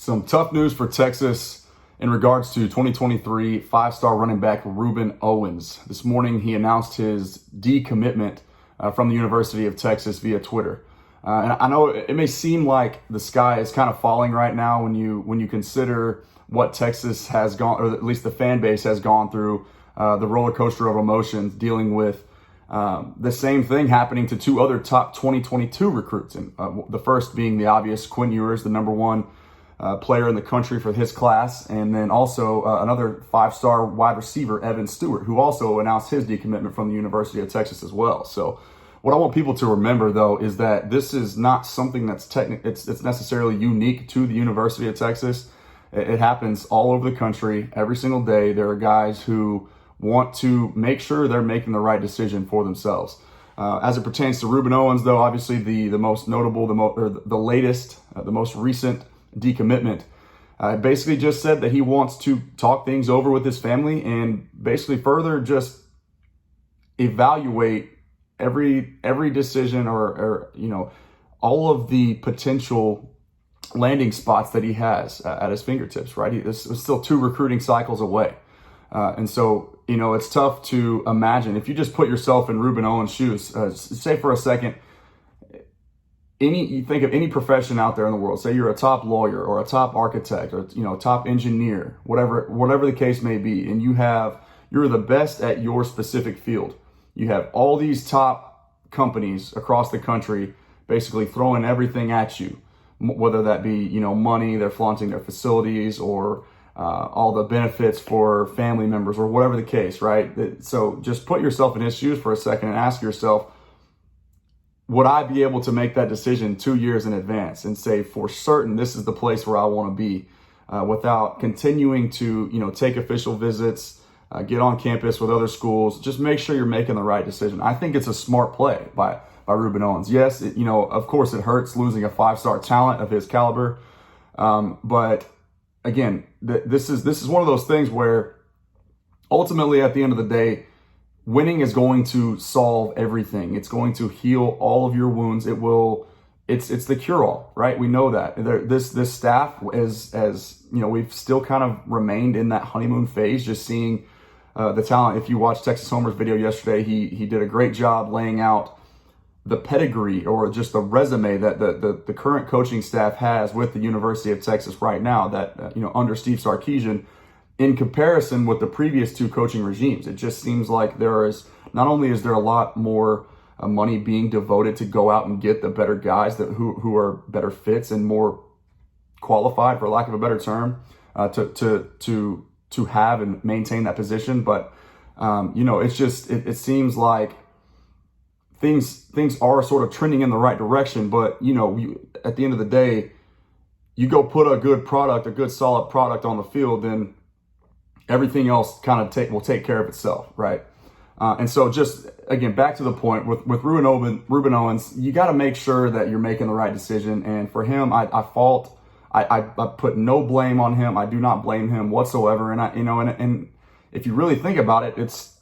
Some tough news for Texas in regards to 2023 five-star running back Rueben Owens. This morning, he announced his decommitment from the University of Texas via Twitter. And I know it may seem like the sky is kind of falling right now when you consider what Texas has gone, or at least the fan base has gone through, the roller coaster of emotions, dealing with the same thing happening to two other top 2022 recruits. And the first being the obvious, Quinn Ewers, the number one player in the country for his class, and then also another five-star wide receiver, Evan Stewart, who also announced his decommitment from the University of Texas as well. So what I want people to remember, though, is that this is not something that's it's necessarily unique to the University of Texas. It happens all over the country every single day. There are guys who want to make sure they're making the right decision for themselves. As it pertains to Rueben Owens, though, obviously the most notable, the latest, the most recent decommitment, basically just said that he wants to talk things over with his family and basically further just evaluate every decision or all of the potential landing spots that he has at his fingertips, right? It's still two recruiting cycles away. And so, it's tough to imagine. If you just put yourself in Rueben Owens' shoes, say for a second, you think of any profession out there in the world, say you're a top lawyer or a top architect or, top engineer, whatever the case may be, and you're the best at your specific field. You have all these top companies across the country basically throwing everything at you, whether that be, money, they're flaunting their facilities, or all the benefits for family members, or whatever the case, right? So just put yourself in his shoes for a second and ask yourself, would I be able to make that decision 2 years in advance and say for certain this is the place where I want to be, without continuing to take official visits, get on campus with other schools? Just make sure you're making the right decision. I think it's a smart play by Rueben Owens. Yes, of course it hurts losing a five-star talent of his caliber, but again, this is one of those things where ultimately at the end of the day, winning is going to solve everything. It's going to heal all of your wounds. It's the cure-all, right? We know that. This staff, as we've still kind of remained in that honeymoon phase, just seeing the talent. If you watched Texas Homer's video yesterday, he did a great job laying out the pedigree, or just the resume that the current coaching staff has with the University of Texas right now, that under Steve Sarkisian, in comparison with the previous two coaching regimes. It just seems like not only is there a lot more money being devoted to go out and get the better guys who are better fits and more qualified, for lack of a better term, to have and maintain that position. But it seems like things are sort of trending in the right direction. But at the end of the day, you go put a good solid product on the field, then everything else kind of will take care of itself, right? And so just, again, back to the point, with Rueben Owens, you got to make sure that you're making the right decision. And for him, I put no blame on him. I do not blame him whatsoever. And and if you really think about it, it's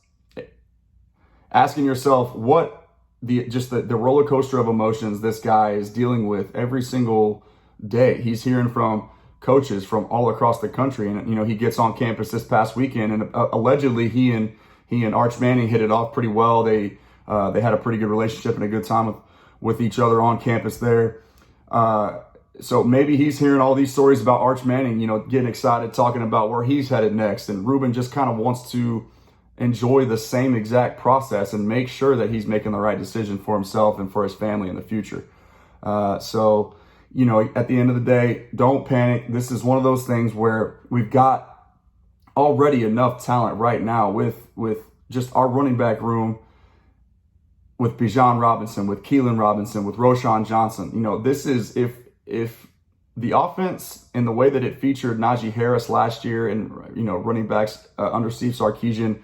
asking yourself what the roller coaster of emotions this guy is dealing with every single day. He's hearing from coaches from all across the country, and he gets on campus this past weekend, and allegedly he and Arch Manning hit it off pretty well. They had a pretty good relationship and a good time with each other on campus there. So maybe he's hearing all these stories about Arch Manning, getting excited, talking about where he's headed next, and Rueben just kind of wants to enjoy the same exact process and make sure that he's making the right decision for himself and for his family in the future. So at the end of the day, don't panic. This is one of those things where we've got already enough talent right now with just our running back room, with Bijan Robinson, with Keelan Robinson, with Roschon Johnson. This is, if the offense and the way that it featured Najee Harris last year and, running backs under Steve Sarkisian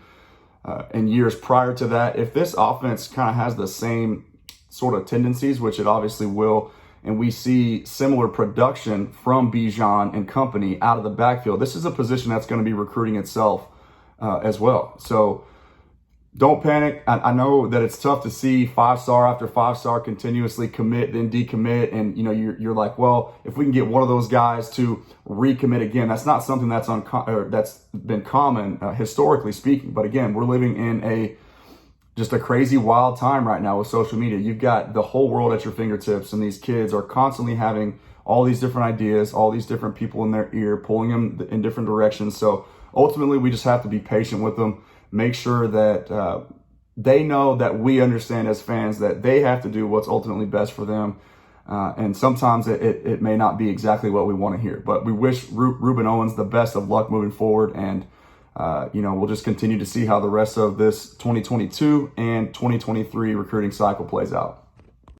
and years prior to that, if this offense kind of has the same sort of tendencies, which it obviously will, and we see similar production from Bijan and company out of the backfield, this is a position that's going to be recruiting itself as well. So don't panic. I know that it's tough to see 5-star after 5-star continuously commit, then decommit. And, you know, you're like, well, if we can get one of those guys to recommit again, that's not something that's been common historically speaking. But again, we're living in just a crazy wild time right now with social media. You've got the whole world at your fingertips, and these kids are constantly having all these different ideas, all these different people in their ear, pulling them in different directions. So ultimately, we just have to be patient with them. Make sure that they know that we understand as fans that they have to do what's ultimately best for them. And sometimes it may not be exactly what we want to hear. But we wish Rueben Owens the best of luck moving forward. And, you know, we'll just continue to see how the rest of this 2022 and 2023 recruiting cycle plays out.